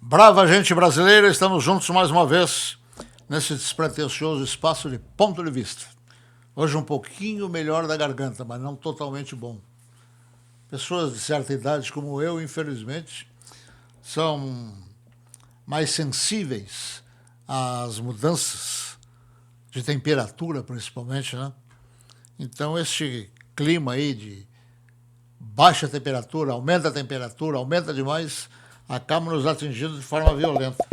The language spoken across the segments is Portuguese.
Brava gente brasileira, estamos juntos mais uma vez nesse despretensioso espaço de ponto de vista. Hoje um pouquinho melhor da garganta, mas não totalmente bom. Pessoas de certa idade como eu, infelizmente, são mais sensíveis às mudanças de temperatura, principalmente, né? Então este clima aí de baixa temperatura, aumenta demais, acaba nos atingindo de forma violenta.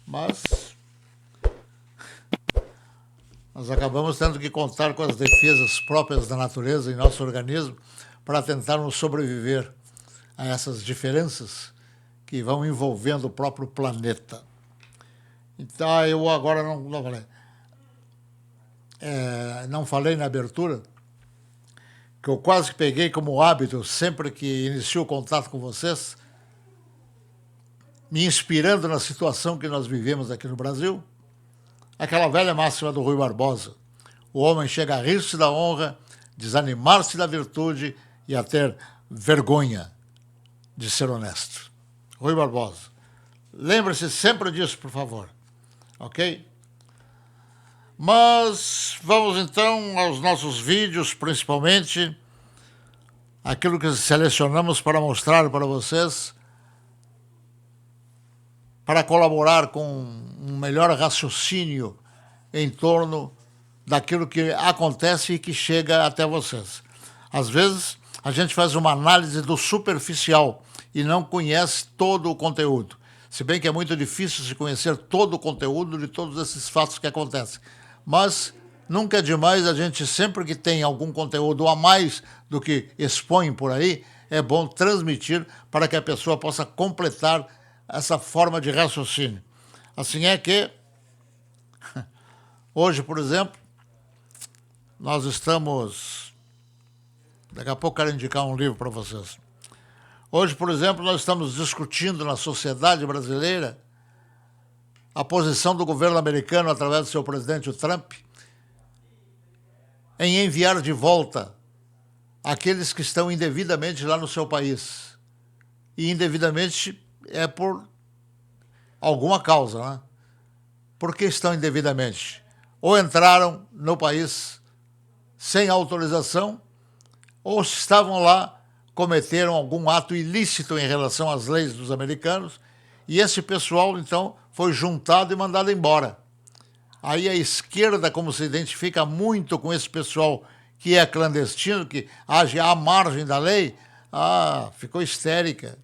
Mas nós acabamos tendo que contar com as defesas próprias da natureza em nosso organismo para tentarmos sobreviver a essas diferenças que vão envolvendo o próprio planeta. Então, eu agora não falei na abertura, que eu quase peguei como hábito, sempre que inicio o contato com vocês, me inspirando na situação que nós vivemos aqui no Brasil, aquela velha máxima do Rui Barbosa: o homem chega a rir-se da honra, desanimar-se da virtude e a ter vergonha de ser honesto. Rui Barbosa. Lembre-se sempre disso, por favor. Ok? Mas vamos então aos nossos vídeos, principalmente aquilo que selecionamos para mostrar para vocês, para colaborar com um melhor raciocínio em torno daquilo que acontece e que chega até vocês. Às vezes, a gente faz uma análise do superficial e não conhece todo o conteúdo. Se bem que é muito difícil se conhecer todo o conteúdo de todos esses fatos que acontecem. Mas nunca é demais a gente, sempre que tem algum conteúdo a mais do que expõe por aí, é bom transmitir para que a pessoa possa completar essa forma de raciocínio. Assim é que, hoje, por exemplo, nós estamos... Daqui a pouco quero indicar um livro para vocês. Hoje, por exemplo, nós estamos discutindo na sociedade brasileira a posição do governo americano, através do seu presidente, o Trump, em enviar de volta aqueles que estão indevidamente lá no seu país. E indevidamente é por alguma causa, né? Por que estão indevidamente? Ou entraram no país sem autorização, ou estavam lá, cometeram algum ato ilícito em relação às leis dos americanos, e esse pessoal, então, foi juntado e mandado embora. Aí a esquerda, como se identifica muito com esse pessoal que é clandestino, que age à margem da lei, ficou histérica.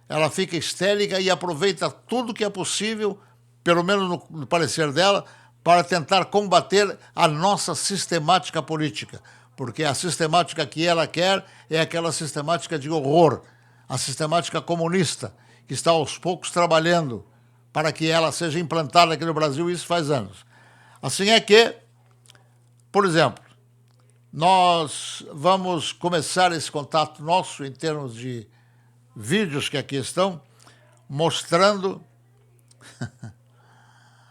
Ela fica histérica e aproveita tudo que é possível, pelo menos no parecer dela, para tentar combater a nossa sistemática política. Porque a sistemática que ela quer é aquela sistemática de horror, a sistemática comunista, que está aos poucos trabalhando para que ela seja implantada aqui no Brasil, isso faz anos. Assim é que, por exemplo, nós vamos começar esse contato nosso em termos de vídeos que aqui estão, mostrando...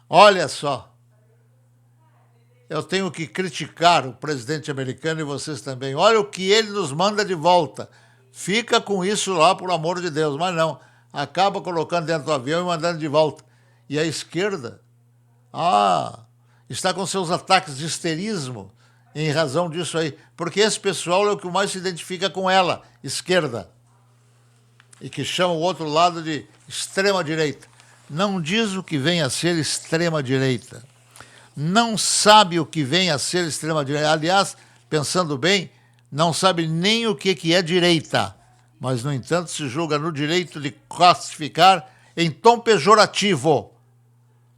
Olha só, eu tenho que criticar o presidente americano e vocês também. Olha o que ele nos manda de volta. Fica com isso lá, por amor de Deus. Mas não, acaba colocando dentro do avião e mandando de volta. E a esquerda, está com seus ataques de histerismo em razão disso aí. Porque esse pessoal é o que mais se identifica com ela, esquerda. E que chama o outro lado de extrema-direita. Não diz o que vem a ser extrema-direita. Não sabe o que vem a ser extrema-direita. Aliás, pensando bem, não sabe nem o que é direita. Mas, no entanto, se julga no direito de classificar em tom pejorativo.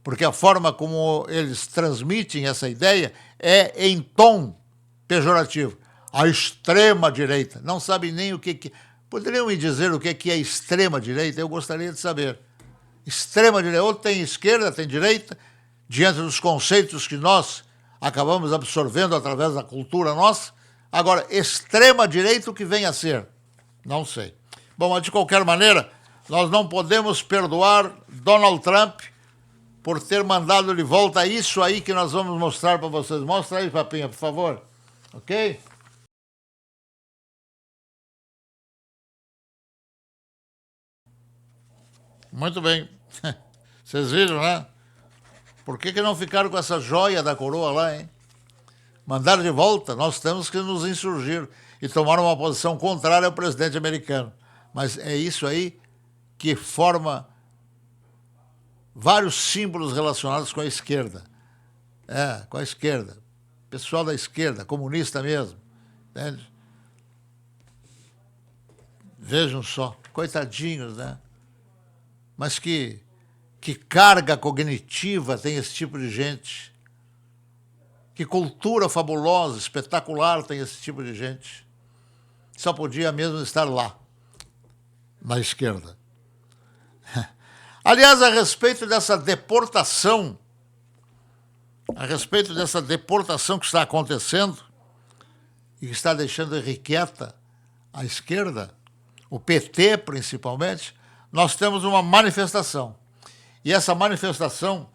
Porque a forma como eles transmitem essa ideia é em tom pejorativo. A extrema-direita. Não sabe nem o que... Poderiam me dizer o que é extrema-direita? Eu gostaria de saber. Extrema-direita, ou tem esquerda, tem direita, diante dos conceitos que nós acabamos absorvendo através da cultura nossa. Agora, extrema-direita, o que vem a ser? Não sei. Bom, mas de qualquer maneira, nós não podemos perdoar Donald Trump por ter mandado de volta isso aí que nós vamos mostrar para vocês. Mostra aí, Papinha, por favor. Ok? Muito bem. Vocês viram, né? Por que não ficaram com essa joia da coroa lá, hein? Mandaram de volta, nós temos que nos insurgir e tomar uma posição contrária ao presidente americano. Mas é isso aí que forma vários símbolos relacionados com a esquerda. Com a esquerda. Pessoal da esquerda, comunista mesmo. Entende? Vejam só, coitadinhos, né? Mas que carga cognitiva tem esse tipo de gente. Que cultura fabulosa, espetacular tem esse tipo de gente. Só podia mesmo estar lá, na esquerda. Aliás, a respeito dessa deportação que está acontecendo e que está deixando irrequieta a esquerda, o PT principalmente, nós temos uma manifestação. E essa manifestação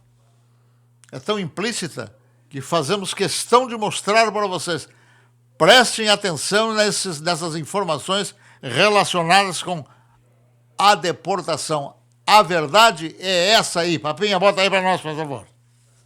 é tão implícita que fazemos questão de mostrar para vocês. Prestem atenção nessas informações relacionadas com a deportação. A verdade é essa aí. Papinha, bota aí para nós, por favor.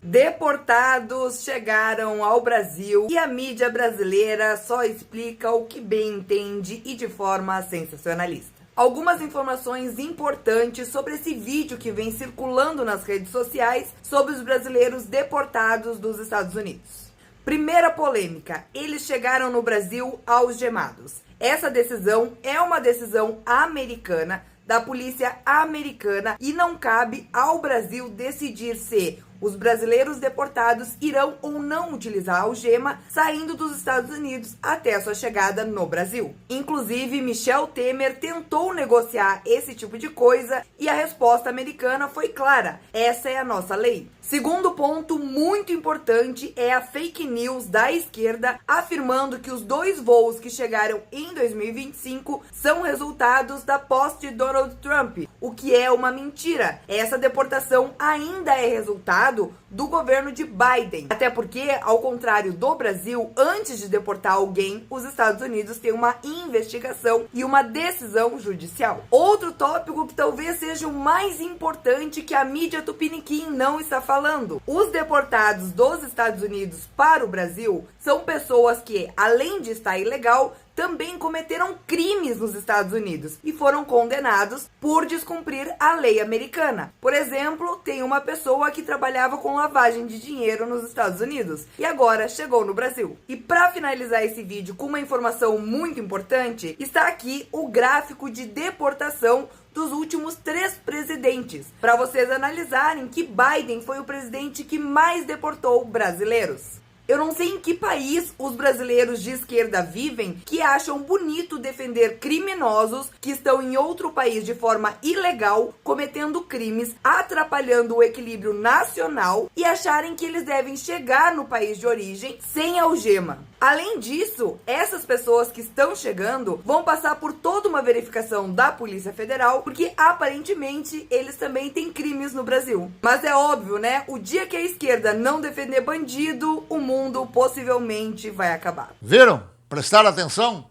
Deportados chegaram ao Brasil e a mídia brasileira só explica o que bem entende e de forma sensacionalista. Algumas informações importantes sobre esse vídeo que vem circulando nas redes sociais sobre os brasileiros deportados dos Estados Unidos. Primeira polêmica, eles chegaram no Brasil algemados. Essa decisão é uma decisão americana, da polícia americana, e não cabe ao Brasil decidir se os brasileiros deportados irão ou não utilizar a algema saindo dos Estados Unidos até a sua chegada no Brasil. Inclusive, Michel Temer tentou negociar esse tipo de coisa e a resposta americana foi clara: essa é a nossa lei. Segundo ponto muito importante é a fake news da esquerda afirmando que os 2 voos que chegaram em 2025 são resultados da posse de Donald Trump, o que é uma mentira. Essa deportação ainda é resultado do governo de Biden. Até porque, ao contrário do Brasil, antes de deportar alguém, os Estados Unidos têm uma investigação e uma decisão judicial. Outro tópico que talvez seja o mais importante que a mídia tupiniquim não está falando. Os deportados dos Estados Unidos para o Brasil são pessoas que, além de estar ilegal, também cometeram crimes nos Estados Unidos e foram condenados por descumprir a lei americana. Por exemplo, tem uma pessoa que trabalhava com lavagem de dinheiro nos Estados Unidos e agora chegou no Brasil. E para finalizar esse vídeo com uma informação muito importante, está aqui o gráfico de deportação dos últimos 3 presidentes, para vocês analisarem que Biden foi o presidente que mais deportou brasileiros. Eu não sei em que país os brasileiros de esquerda vivem que acham bonito defender criminosos que estão em outro país de forma ilegal, cometendo crimes, atrapalhando o equilíbrio nacional e acharem que eles devem chegar no país de origem sem algema. Além disso, essas pessoas que estão chegando vão passar por toda uma verificação da Polícia Federal, porque aparentemente eles também têm crimes no Brasil. Mas é óbvio, né? O dia que a esquerda não defender bandido, o mundo possivelmente vai acabar. Viram? Prestaram atenção?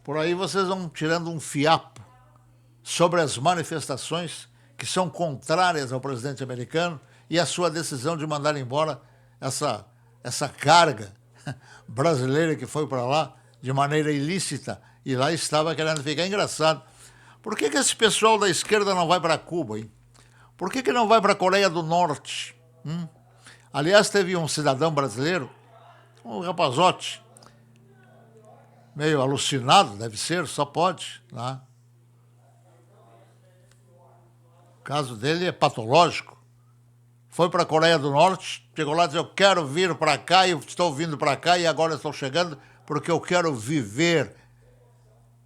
Por aí vocês vão tirando um fiapo sobre as manifestações que são contrárias ao presidente americano e a sua decisão de mandar embora essa carga brasileira que foi para lá de maneira ilícita e lá estava querendo ficar. Engraçado. Por que esse pessoal da esquerda não vai para Cuba, hein? Por que não vai para a Coreia do Norte? Aliás, teve um cidadão brasileiro, um rapazote, meio alucinado, deve ser, só pode, né? O caso dele é patológico. Foi para a Coreia do Norte, chegou lá e disse: eu quero vir para cá, eu estou vindo para cá e agora estou chegando porque eu quero viver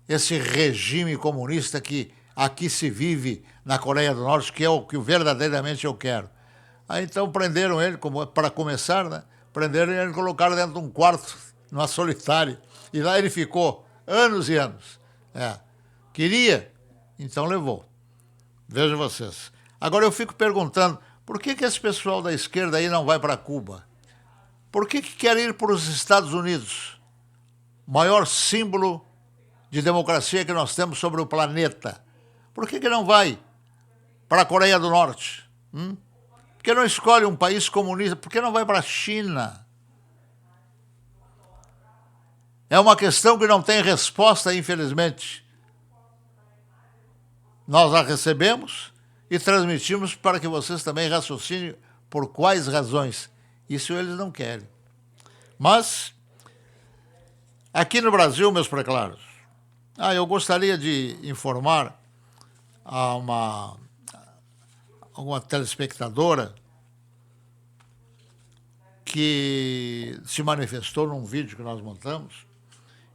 esse regime comunista que aqui se vive na Coreia do Norte, que é o que verdadeiramente eu quero. Aí então prenderam ele, para começar, né? Prenderam ele e colocaram dentro de um quarto, numa solitária. E lá ele ficou anos e anos. Queria, então levou. Vejam vocês. Agora eu fico perguntando, por que esse pessoal da esquerda aí não vai para Cuba? Por que quer ir para os Estados Unidos? Maior símbolo de democracia que nós temos sobre o planeta. Por que não vai para a Coreia do Norte? Por que não escolhe um país comunista? Por que não vai para a China? É uma questão que não tem resposta, infelizmente. Nós a recebemos e transmitimos para que vocês também raciocinem por quais razões. Isso eles não querem. Mas, aqui no Brasil, meus preclaros, eu gostaria de informar a uma telespectadora que se manifestou num vídeo que nós montamos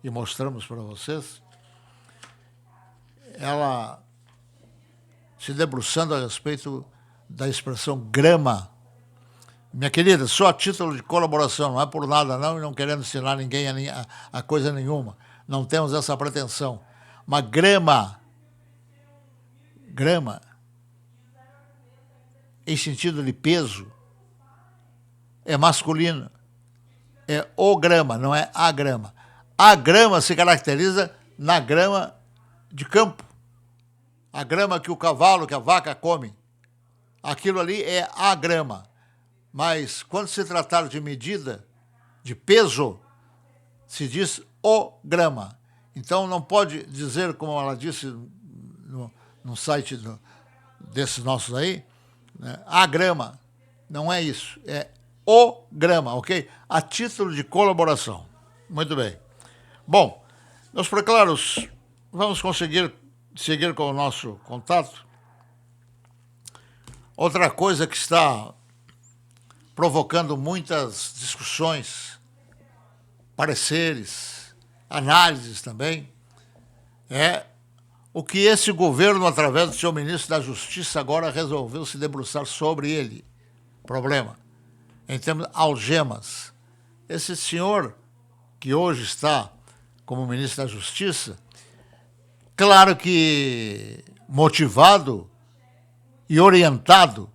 e mostramos para vocês. Ela se debruçando a respeito da expressão grama. Minha querida, só a título de colaboração, não é por nada não, e não querendo ensinar ninguém a coisa nenhuma. Não temos essa pretensão. Mas grama, em sentido de peso, é masculino. É o grama, não é a grama. A grama se caracteriza na grama de campo. A grama que o cavalo, que a vaca come. Aquilo ali é a grama. Mas quando se tratar de medida, de peso, se diz o grama. Então não pode dizer, como ela disse no site desses nossos aí, né, a grama. Não é isso, é o grama, ok? A título de colaboração. Muito bem. Bom, meus preclaros, vamos conseguir seguir com o nosso contato. Outra coisa que está provocando muitas discussões, pareceres, análises também, é o que esse governo, através do seu ministro da Justiça, agora resolveu se debruçar sobre ele. Problema. Em termos de algemas. Esse senhor, que hoje está como ministro da Justiça, claro que motivado e orientado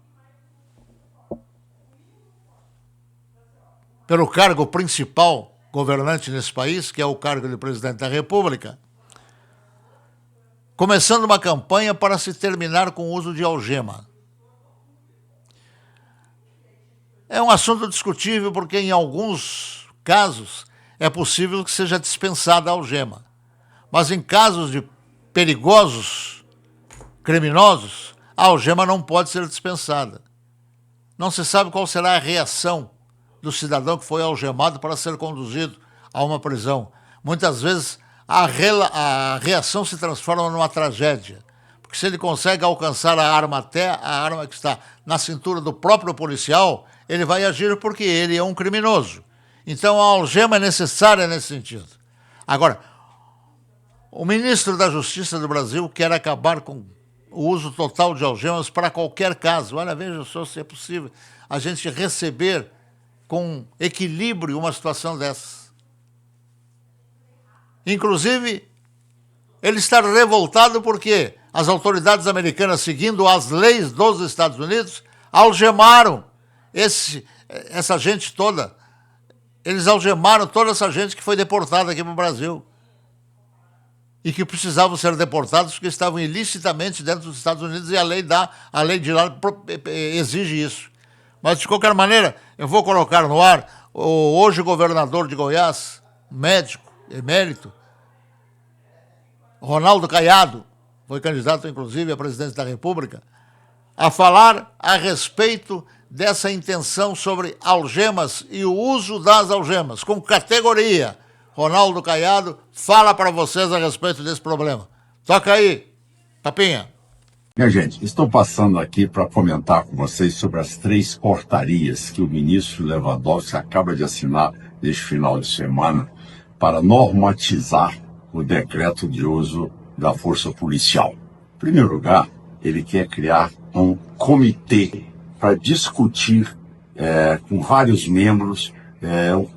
pelo cargo principal governante nesse país, que é o cargo de presidente da República, começando uma campanha para se terminar com o uso de algema. É um assunto discutível porque, em alguns casos, é possível que seja dispensada a algema. Mas em casos de perigosos, criminosos, a algema não pode ser dispensada. Não se sabe qual será a reação do cidadão que foi algemado para ser conduzido a uma prisão. Muitas vezes a reação se transforma numa tragédia, porque se ele consegue alcançar a arma até a arma que está na cintura do próprio policial, ele vai agir porque ele é um criminoso. Então a algema é necessária nesse sentido. Agora, o ministro da Justiça do Brasil quer acabar com o uso total de algemas para qualquer caso. Olha, veja só se é possível a gente receber com equilíbrio uma situação dessas. Inclusive, ele está revoltado porque as autoridades americanas, seguindo as leis dos Estados Unidos, algemaram essa gente toda. Eles algemaram toda essa gente que foi deportada aqui para o Brasil e que precisavam ser deportados porque estavam ilicitamente dentro dos Estados Unidos e a lei de lá exige isso. Mas, de qualquer maneira, eu vou colocar no ar o hoje governador de Goiás, médico, emérito, Ronaldo Caiado, foi candidato, inclusive, à presidência da República, a falar a respeito dessa intenção sobre algemas e o uso das algemas, com categoria. Ronaldo Caiado fala para vocês a respeito desse problema. Toca aí, Papinha. Minha gente, estou passando aqui para comentar com vocês sobre as 3 portarias que o ministro Lewandowski acaba de assinar neste final de semana para normatizar o decreto de uso da força policial. Em primeiro lugar, ele quer criar um comitê para discutir com vários membros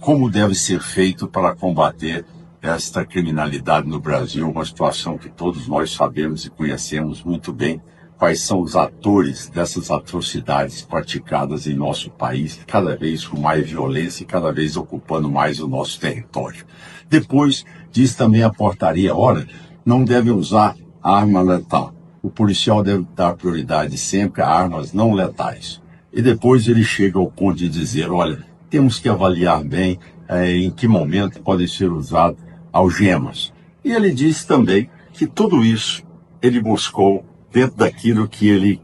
como deve ser feito para combater esta criminalidade no Brasil, uma situação que todos nós sabemos e conhecemos muito bem quais são os atores dessas atrocidades praticadas em nosso país, cada vez com mais violência e cada vez ocupando mais o nosso território. Depois, diz também a portaria, olha, não deve usar arma letal. o policial deve dar prioridade sempre a armas não letais. E depois ele chega ao ponto de dizer, olha, temos que avaliar bem em que momento podem ser usadas algemas. E ele diz também que tudo isso ele buscou dentro daquilo que ele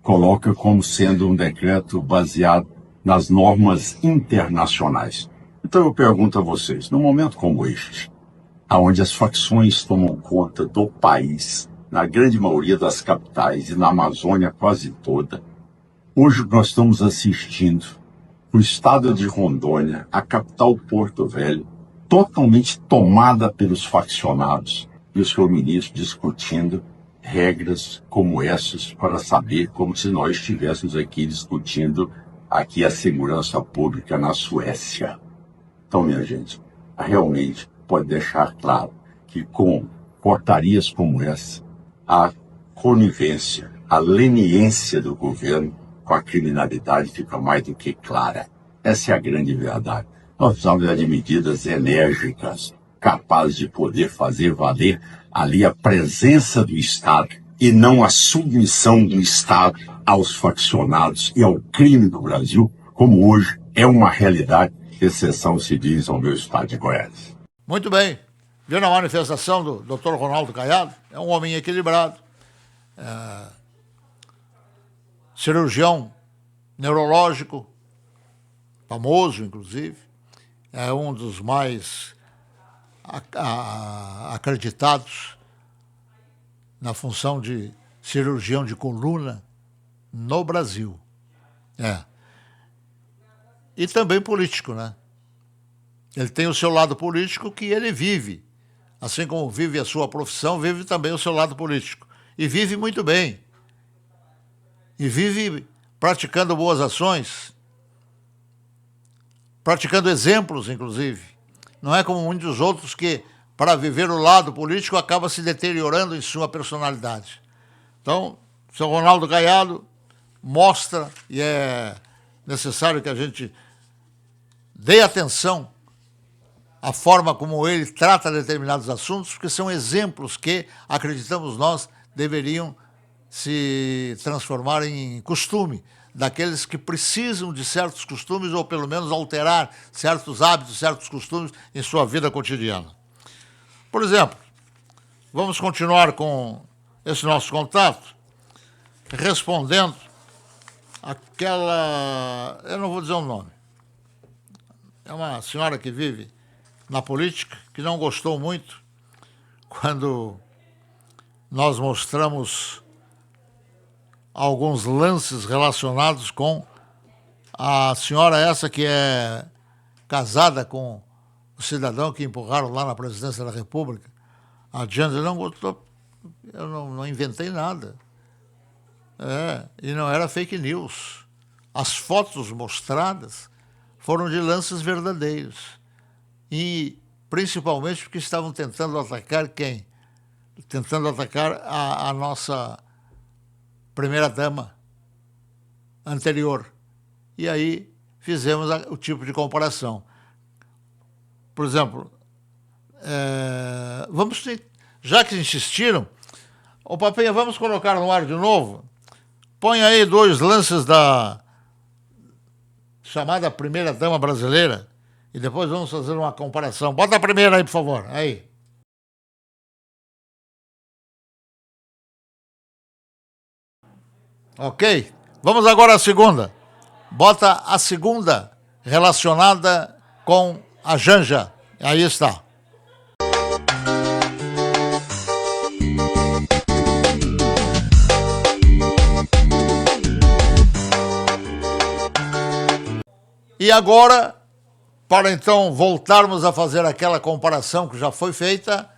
coloca como sendo um decreto baseado nas normas internacionais. Então eu pergunto a vocês, num momento como este, onde as facções tomam conta do país, na grande maioria das capitais e na Amazônia quase toda, hoje nós estamos assistindo o estado de Rondônia, a capital Porto Velho, totalmente tomada pelos faccionados, e o senhor ministro discutindo regras como essas para saber, como se nós estivéssemos aqui discutindo aqui a segurança pública na Suécia. Então, minha gente, realmente pode deixar claro que com portarias como essa, a conivência, a leniência do governo com a criminalidade fica mais do que clara. Essa é a grande verdade. Nós precisamos de medidas enérgicas, capazes de poder fazer valer ali a presença do Estado e não a submissão do Estado aos faccionados e ao crime do Brasil, como hoje é uma realidade, exceção se diz ao meu estado de Goiás. Muito bem. Viu a manifestação do Dr. Ronaldo Caiado? É um homem equilibrado. Cirurgião neurológico, famoso, inclusive. É um dos mais acreditados na função de cirurgião de coluna no Brasil. E também político, né? Ele tem o seu lado político que ele vive. Assim como vive a sua profissão, vive também o seu lado político. E vive muito bem. E vive praticando boas ações, praticando exemplos, inclusive. Não é como muitos outros que, para viver o lado político, acaba se deteriorando em sua personalidade. Então, o seu Ronaldo Caiado mostra, e é necessário que a gente dê atenção à forma como ele trata determinados assuntos, porque são exemplos que, acreditamos nós, deveriam se transformar em costume, daqueles que precisam de certos costumes ou pelo menos alterar certos hábitos, certos costumes em sua vida cotidiana. Por exemplo, vamos continuar com esse nosso contato, respondendo aquela... eu não vou dizer o nome. É uma senhora que vive na política, que não gostou muito quando nós mostramos alguns lances relacionados com a senhora essa que é casada com o cidadão que empurraram lá na presidência da República. A Jandra não gostou, eu não inventei nada. E não era fake news. As fotos mostradas foram de lances verdadeiros. E principalmente porque estavam tentando atacar quem? Tentando atacar a nossa primeira-dama anterior. E aí fizemos o tipo de comparação. Por exemplo, já que insistiram, ô Papinha, vamos colocar no ar de novo? Põe aí 2 lances da chamada primeira-dama brasileira e depois vamos fazer uma comparação. Bota a primeira aí, por favor. Aí. Ok? Vamos agora à segunda. Bota a segunda relacionada com a Janja. Aí está. E agora, para então voltarmos a fazer aquela comparação que já foi feita,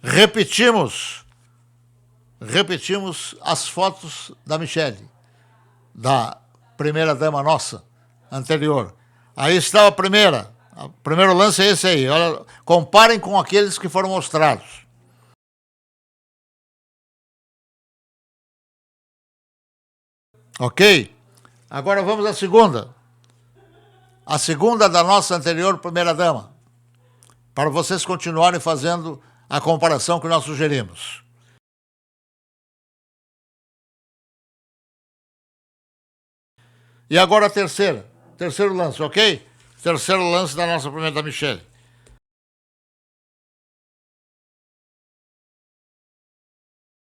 repetimos as fotos da Michele, da primeira-dama nossa, anterior. Aí está a primeira. O primeiro lance é esse aí. Olha, comparem com aqueles que foram mostrados. Ok? Agora vamos à segunda. A segunda da nossa anterior primeira-dama. Para vocês continuarem fazendo a comparação que nós sugerimos. E agora a terceiro lance, ok? Terceiro lance da nossa Pimenta Michele.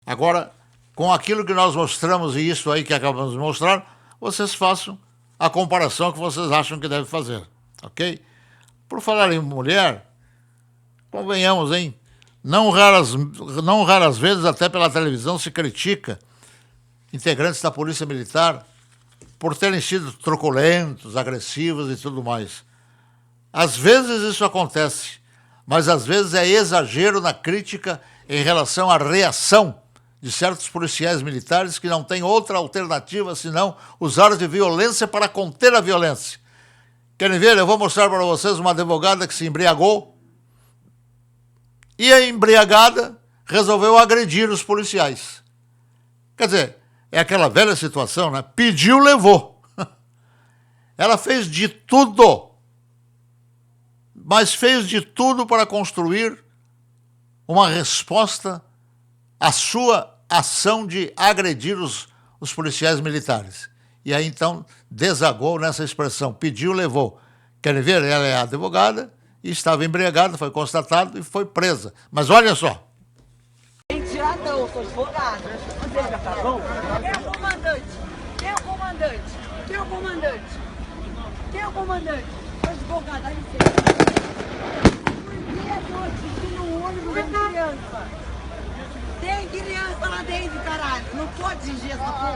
Agora, com aquilo que nós mostramos e isso aí que acabamos de mostrar, vocês façam a comparação que vocês acham que deve fazer, ok? Por falar em mulher, convenhamos, hein? Não raras vezes, até pela televisão, se critica integrantes da Polícia Militar por terem sido truculentos, agressivos e tudo mais. Às vezes isso acontece, mas às vezes é exagero na crítica em relação à reação de certos policiais militares que não têm outra alternativa senão usar de violência para conter a violência. Querem ver? Eu vou mostrar para vocês uma advogada que se embriagou e a embriagada resolveu agredir os policiais. Quer dizer, é aquela velha situação, né? Pediu, levou. Ela fez de tudo, mas fez de tudo para construir uma resposta à sua ação de agredir os policiais militares. E aí, então, desagou nessa expressão, pediu, levou. Querem ver? Ela é advogada e estava embriagada, foi constatado e foi presa. Mas olha só. Tiradão, sou advogado. Quem é o comandante? Quem é o comandante? Quem é o comandante? Quem é o comandante? Sou advogado, dá licença. Por que estão assistindo um ônibus de criança? Tem criança lá dentro, caralho. Não pode dirigir essa porra.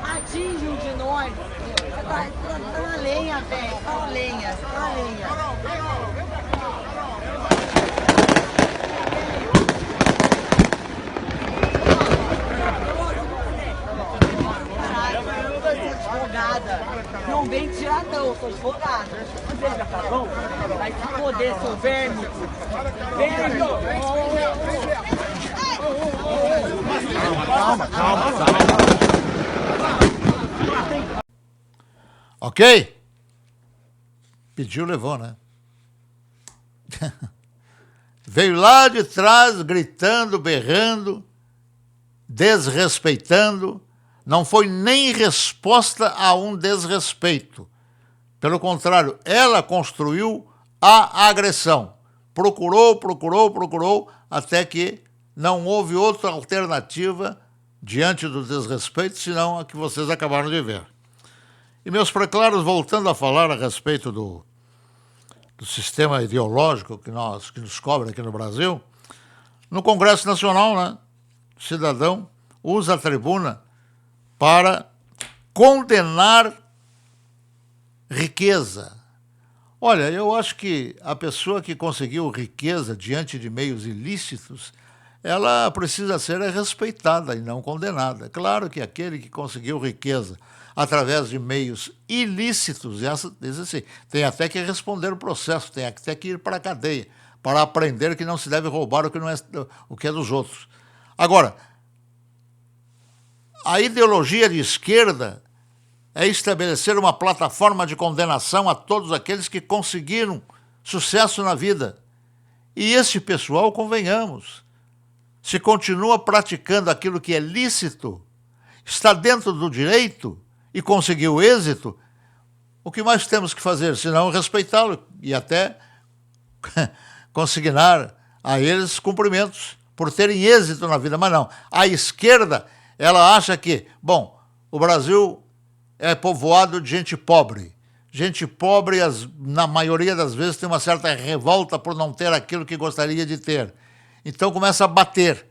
Atinge um de nós. Tá na lenha, velho. Tá na lenha. Tá na lenha. Advogada, não vem tiradão, sou advogada. Vai se foder, seu verme. Verme! Calma. Ok? Pediu, levou, né? Veio lá de trás, gritando, berrando, desrespeitando. Não foi nem resposta a um desrespeito. Pelo contrário, ela construiu a agressão. Procurou, até que não houve outra alternativa diante do desrespeito, senão a que vocês acabaram de ver. E, meus preclaros, voltando a falar a respeito do sistema ideológico que nos cobre aqui no Brasil, no Congresso Nacional, né, o cidadão usa a tribuna para condenar riqueza. Olha, eu acho que a pessoa que conseguiu riqueza diante de meios ilícitos, ela precisa ser respeitada e não condenada. Claro que aquele que conseguiu riqueza através de meios ilícitos, diz assim, tem até que responder o processo, tem até que ir para a cadeia, para aprender que não se deve roubar o que é dos outros. Agora, a ideologia de esquerda é estabelecer uma plataforma de condenação a todos aqueles que conseguiram sucesso na vida. E esse pessoal, convenhamos, se continua praticando aquilo que é lícito, está dentro do direito e conseguiu êxito, o que mais temos que fazer, senão respeitá-lo e até consignar a eles cumprimentos por terem êxito na vida. Mas não, a esquerda, ela acha que, bom, o Brasil é povoado de gente pobre. Gente pobre, na maioria das vezes, tem uma certa revolta por não ter aquilo que gostaria de ter. Então começa a bater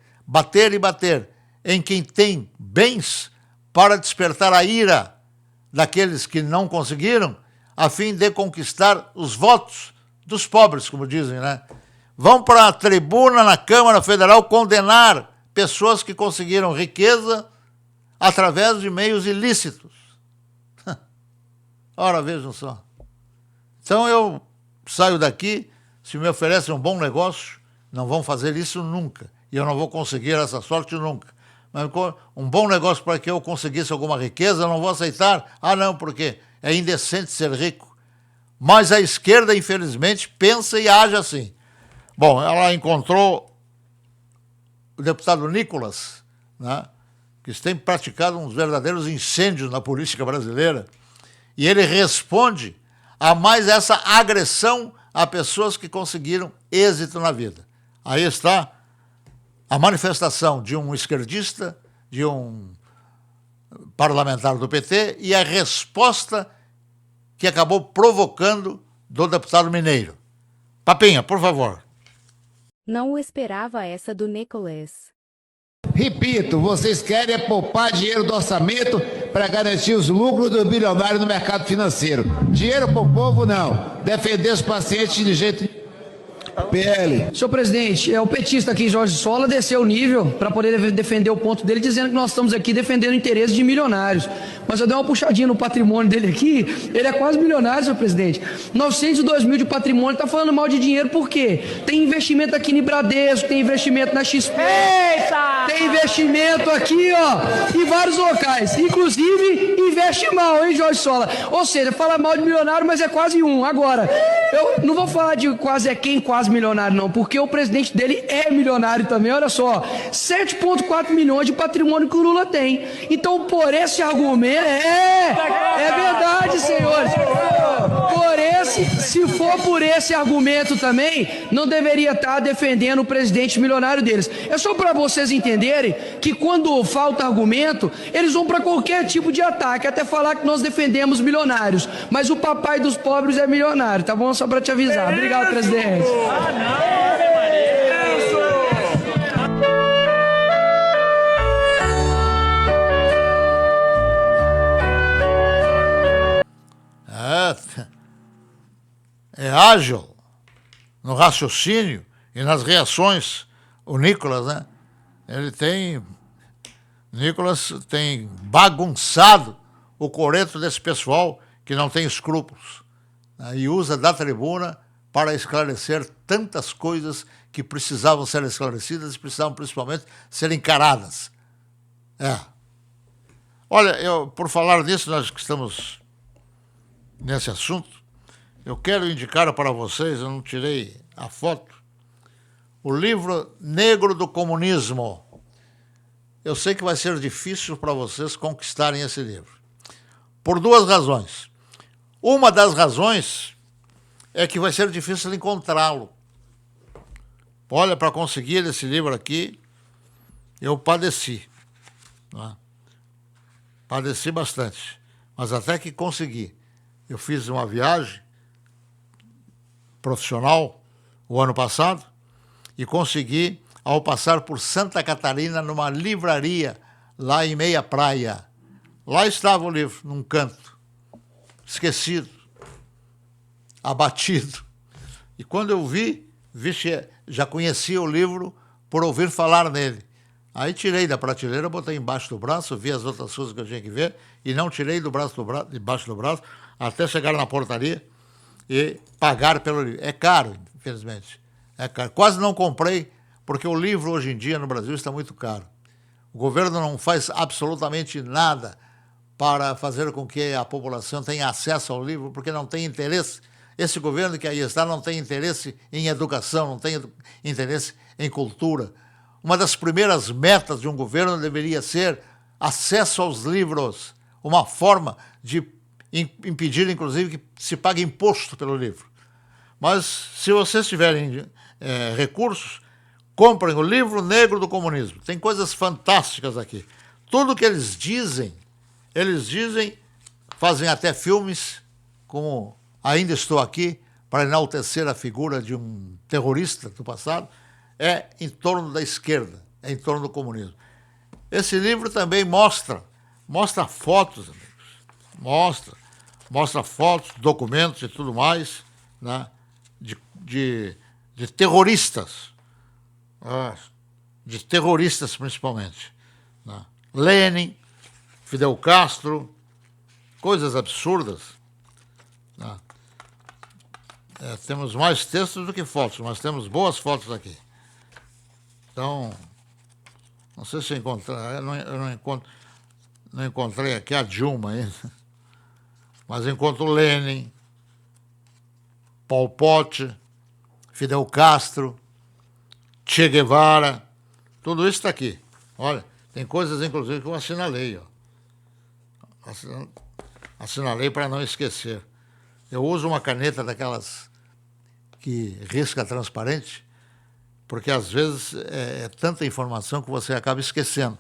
em quem tem bens para despertar a ira daqueles que não conseguiram, a fim de conquistar os votos dos pobres, como dizem, né? Vão para a tribuna na Câmara Federal condenar pessoas que conseguiram riqueza através de meios ilícitos. Ora, vejam só. Então eu saio daqui, se me oferecem um bom negócio, não vão fazer isso nunca. E eu não vou conseguir essa sorte nunca. Mas um bom negócio para que eu conseguisse alguma riqueza, eu não vou aceitar. Ah, não, porque é indecente ser rico. Mas a esquerda, infelizmente, pensa e age assim. Bom, ela encontrou o deputado Nicolas, né, que tem praticado uns verdadeiros incêndios na política brasileira, e ele responde a mais essa agressão a pessoas que conseguiram êxito na vida. Aí está a manifestação de um esquerdista, de um parlamentar do PT, e a resposta que acabou provocando do deputado mineiro. Papinha, por favor. Não esperava essa do Nicolas. Repito, vocês querem poupar dinheiro do orçamento para garantir os lucros do bilionário no mercado financeiro. Dinheiro para o povo, não. Defender os pacientes de jeito... PL. Senhor presidente, o petista aqui, Jorge Sola, desceu o nível para poder defender o ponto dele, dizendo que nós estamos aqui defendendo interesses de milionários. Mas eu dei uma puxadinha no patrimônio dele aqui, ele é quase milionário, senhor presidente. 902 mil de patrimônio, está falando mal de dinheiro por quê? Tem investimento aqui no Bradesco, tem investimento na XP, Eita! Tem investimento aqui, ó, em vários locais. Inclusive, investe mal, hein, Jorge Sola? Ou seja, fala mal de milionário, mas é quase um. Agora, eu não vou falar de quase quem quase milionário não, porque o presidente dele é milionário também, olha só, 7,4 milhões de patrimônio que o Lula tem. Então, por esse argumento, é verdade, senhores. Se for por esse argumento também, não deveria estar defendendo o presidente milionário deles. É só para vocês entenderem que quando falta argumento, eles vão para qualquer tipo de ataque, até falar que nós defendemos milionários, mas o papai dos pobres é milionário, tá bom? Só para te avisar. Obrigado, presidente. É ágil no raciocínio e nas reações. O Nicolas, né? Nicolas tem bagunçado o coreto desse pessoal que não tem escrúpulos, né? E usa da tribuna para esclarecer tantas coisas que precisavam ser esclarecidas e precisavam principalmente ser encaradas. Olha, por falar nisso, nós que estamos nesse assunto, eu quero indicar para vocês, eu não tirei a foto, o livro Negro do Comunismo. Eu sei que vai ser difícil para vocês conquistarem esse livro, por duas razões. Uma das razões é que vai ser difícil encontrá-lo. Olha, para conseguir esse livro aqui, eu padeci, né? Padeci bastante, mas até que consegui. Eu fiz uma viagem profissional o ano passado e consegui, ao passar por Santa Catarina, numa livraria lá em Meia Praia. Lá estava o livro, num canto, esquecido, abatido. E quando eu vi, já conhecia o livro por ouvir falar nele. Aí tirei da prateleira, botei embaixo do braço, vi as outras coisas que eu tinha que ver e não tirei debaixo do braço, até chegar na portaria e pagar pelo livro. É caro, infelizmente. É caro. Quase não comprei, porque o livro hoje em dia no Brasil está muito caro. O governo não faz absolutamente nada para fazer com que a população tenha acesso ao livro, porque não tem interesse. Esse governo que aí está não tem interesse em educação, não tem interesse em cultura. Uma das primeiras metas de um governo deveria ser acesso aos livros, uma forma de impedir, inclusive, que se pague imposto pelo livro. Mas, se vocês tiverem recursos, comprem o livro Negro do Comunismo. Tem coisas fantásticas aqui. Tudo que eles dizem, fazem até filmes, como Ainda Estou Aqui, para enaltecer a figura de um terrorista do passado, é em torno da esquerda, é em torno do comunismo. Esse livro também mostra fotos, amigos, mostra fotos, documentos e tudo mais, né, de terroristas, principalmente, né? Lenin, Fidel Castro, coisas absurdas, né? Temos mais textos do que fotos, mas temos boas fotos aqui. Então, não sei se eu encontrei, não encontrei aqui a Dilma ainda, mas encontro Lenin, Pol Pot, Fidel Castro, Che Guevara, tudo isso está aqui. Olha, tem coisas, inclusive, que eu assinalei. Ó. Assinalei para não esquecer. Eu uso uma caneta daquelas que risca transparente, porque às vezes é tanta informação que você acaba esquecendo.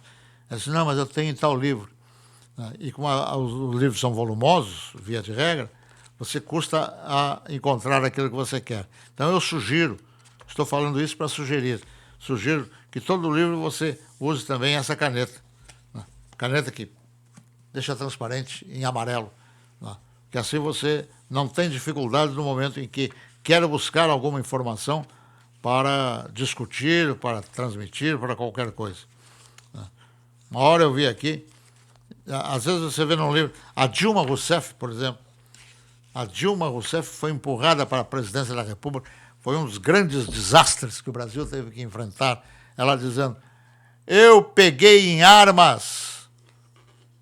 Eu disse, não, mas eu tenho tal livro. E como os livros são volumosos, via de regra, você custa a encontrar aquilo que você quer. Então eu sugiro, estou falando isso para sugerir, sugiro que todo livro você use também essa caneta. Caneta que deixa transparente em amarelo. Que assim você não tem dificuldade no momento em que quer buscar alguma informação para discutir, para transmitir, para qualquer coisa. Uma hora eu vi aqui, às vezes você vê num livro, a Dilma Rousseff, por exemplo, a Dilma Rousseff foi empurrada para a presidência da República, foi um dos grandes desastres que o Brasil teve que enfrentar, ela dizendo, eu peguei em armas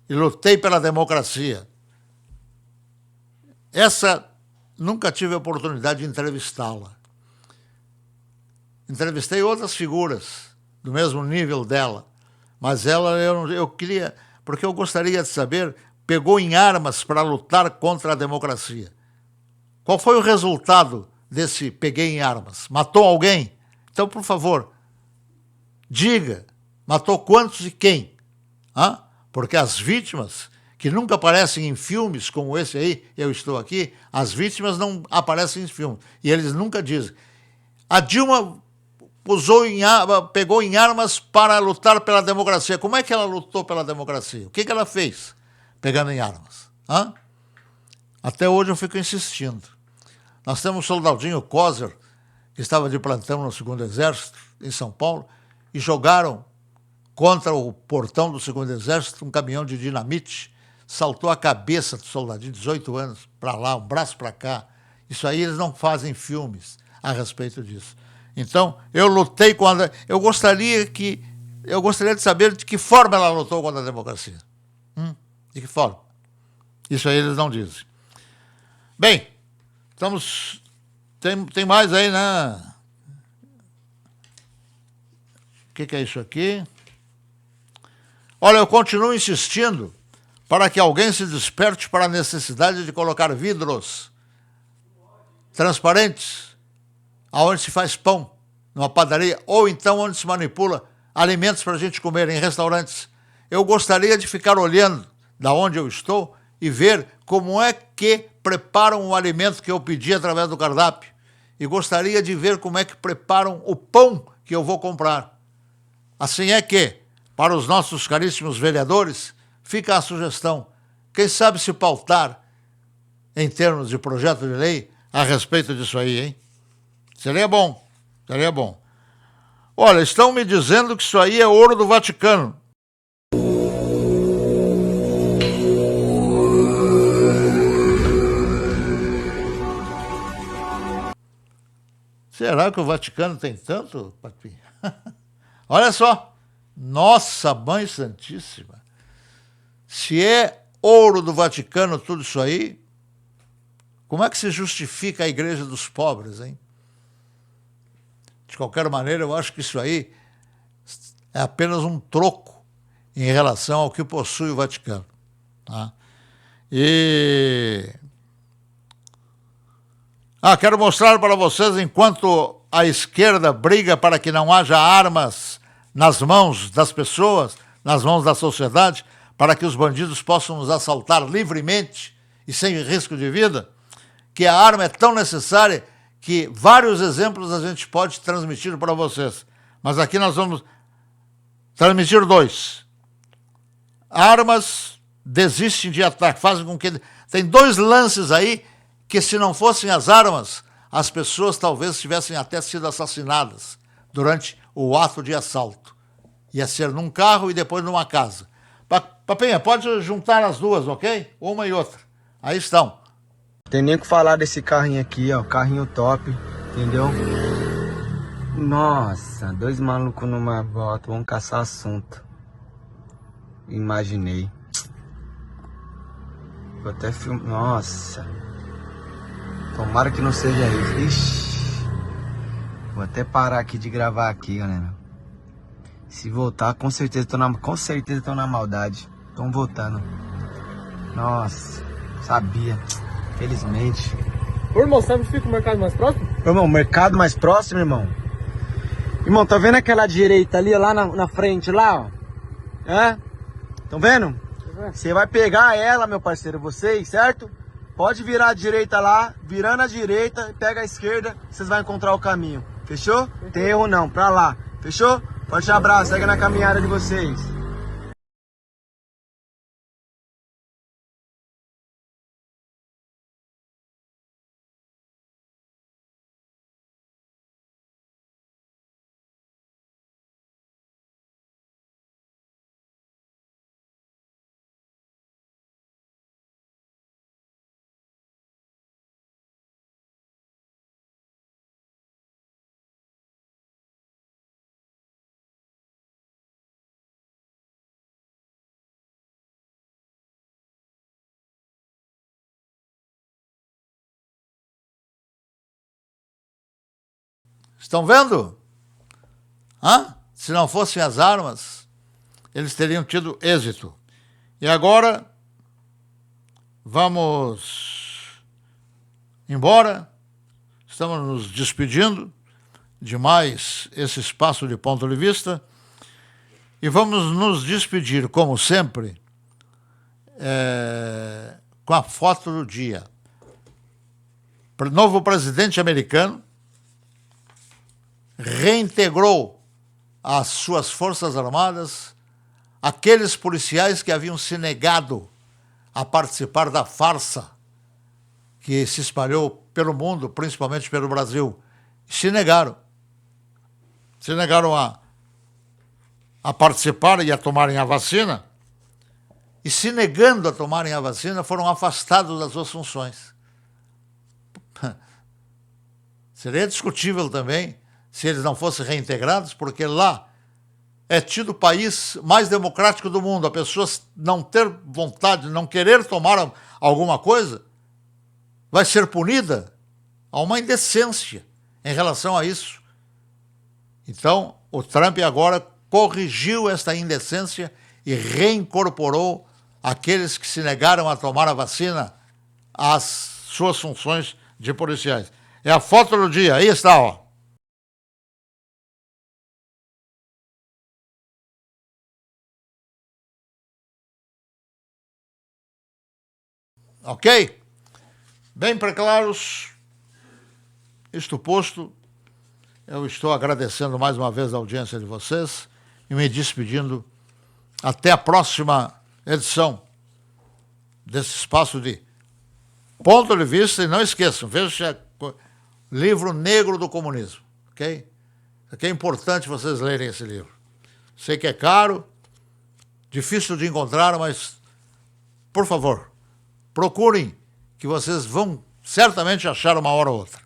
e lutei pela democracia. Essa, nunca tive a oportunidade de entrevistá-la. Entrevistei outras figuras do mesmo nível dela, mas ela, eu queria, porque eu gostaria de saber, pegou em armas para lutar contra a democracia. Qual foi o resultado desse peguei em armas? Matou alguém? Então, por favor, diga, matou quantos e quem? Porque as vítimas, que nunca aparecem em filmes como esse aí, Eu Estou Aqui, as vítimas não aparecem em filmes, e eles nunca dizem. A Dilma pegou em armas para lutar pela democracia. Como é que ela lutou pela democracia? O que ela fez pegando em armas? Até hoje eu fico insistindo. Nós temos um soldadinho Coser, que estava de plantão no 2º Exército, em São Paulo, e jogaram contra o portão do 2º Exército um caminhão de dinamite, saltou a cabeça do soldadinho, 18 anos, para lá, um braço para cá. Isso aí eles não fazem filmes a respeito disso. Então, eu lutei contra... Eu gostaria de saber de que forma ela lutou contra a democracia. De que forma? Isso aí eles não dizem. Bem, tem mais aí, né? O que é isso aqui? Olha, eu continuo insistindo para que alguém se desperte para a necessidade de colocar vidros transparentes aonde se faz pão, numa padaria, ou então onde se manipula alimentos para a gente comer em restaurantes. Eu gostaria de ficar olhando da onde eu estou e ver como é que preparam o alimento que eu pedi através do cardápio. E gostaria de ver como é que preparam o pão que eu vou comprar. Assim é que, para os nossos caríssimos vereadores, fica a sugestão. Quem sabe se pautar em termos de projeto de lei a respeito disso aí, hein? Seria bom, seria bom. Olha, estão me dizendo que isso aí é ouro do Vaticano. Será que o Vaticano tem tanto, Papi? Olha só, nossa Mãe Santíssima. Se é ouro do Vaticano tudo isso aí, como é que se justifica a Igreja dos Pobres, hein? De qualquer maneira, eu acho que isso aí é apenas um troco em relação ao que possui o Vaticano. Tá? Quero mostrar para vocês, enquanto a esquerda briga para que não haja armas nas mãos das pessoas, nas mãos da sociedade, para que os bandidos possam nos assaltar livremente e sem risco de vida, que a arma é tão necessária que vários exemplos a gente pode transmitir para vocês. Mas aqui nós vamos transmitir 2. Armas desistem de ataque, fazem com que... Tem 2 lances aí que, se não fossem as armas, as pessoas talvez tivessem até sido assassinadas durante o ato de assalto. Ia ser num carro e depois numa casa. Papinha, pode juntar as duas, ok? Uma e outra. Aí estão. Tem nem o que falar desse carrinho aqui, ó. Carrinho top, entendeu? Nossa, 2 malucos numa moto, vão caçar assunto. Imaginei. Vou até filmar. Nossa. Tomara que não seja isso. Ixi. Vou até parar aqui de gravar aqui, galera. Se voltar, com certeza estão na maldade. Estão voltando. Nossa, sabia. Felizmente. Ô, irmão, sabe onde fica o mercado mais próximo? Irmão, mercado mais próximo, irmão? Irmão, tá vendo aquela direita ali, lá na frente, lá, ó? É? Tão vendo? Você vai pegar ela, meu parceiro, vocês, certo? Pode virar à direita lá, virando à direita, pega a esquerda, vocês vão encontrar o caminho. Fechou? Tem erro não, pra lá. Fechou? Forte abraço, segue na caminhada de vocês. Estão vendo? Hã? Se não fossem as armas, eles teriam tido êxito. E agora, vamos embora. Estamos nos despedindo de mais esse espaço de ponto de vista. E vamos nos despedir, como sempre, com a foto do dia. Novo presidente americano reintegrou às suas forças armadas aqueles policiais que haviam se negado a participar da farsa que se espalhou pelo mundo, principalmente pelo Brasil. Se negaram a participar e a tomarem a vacina, e se negando a tomarem a vacina, foram afastados das suas funções. Seria discutível também se eles não fossem reintegrados, porque lá é tido o país mais democrático do mundo. A pessoa não ter vontade, não querer tomar alguma coisa, vai ser punida. Há uma indecência em relação a isso. Então, o Trump agora corrigiu esta indecência e reincorporou aqueles que se negaram a tomar a vacina às suas funções de policiais. É a foto do dia, aí está, ó. Ok? Bem preclaros, isto posto, eu estou agradecendo mais uma vez a audiência de vocês e me despedindo até a próxima edição desse espaço de ponto de vista. E não esqueçam, veja Livro Negro do Comunismo, ok? É importante vocês lerem esse livro. Sei que é caro, difícil de encontrar, mas, por favor, procurem, que vocês vão certamente achar uma hora ou outra.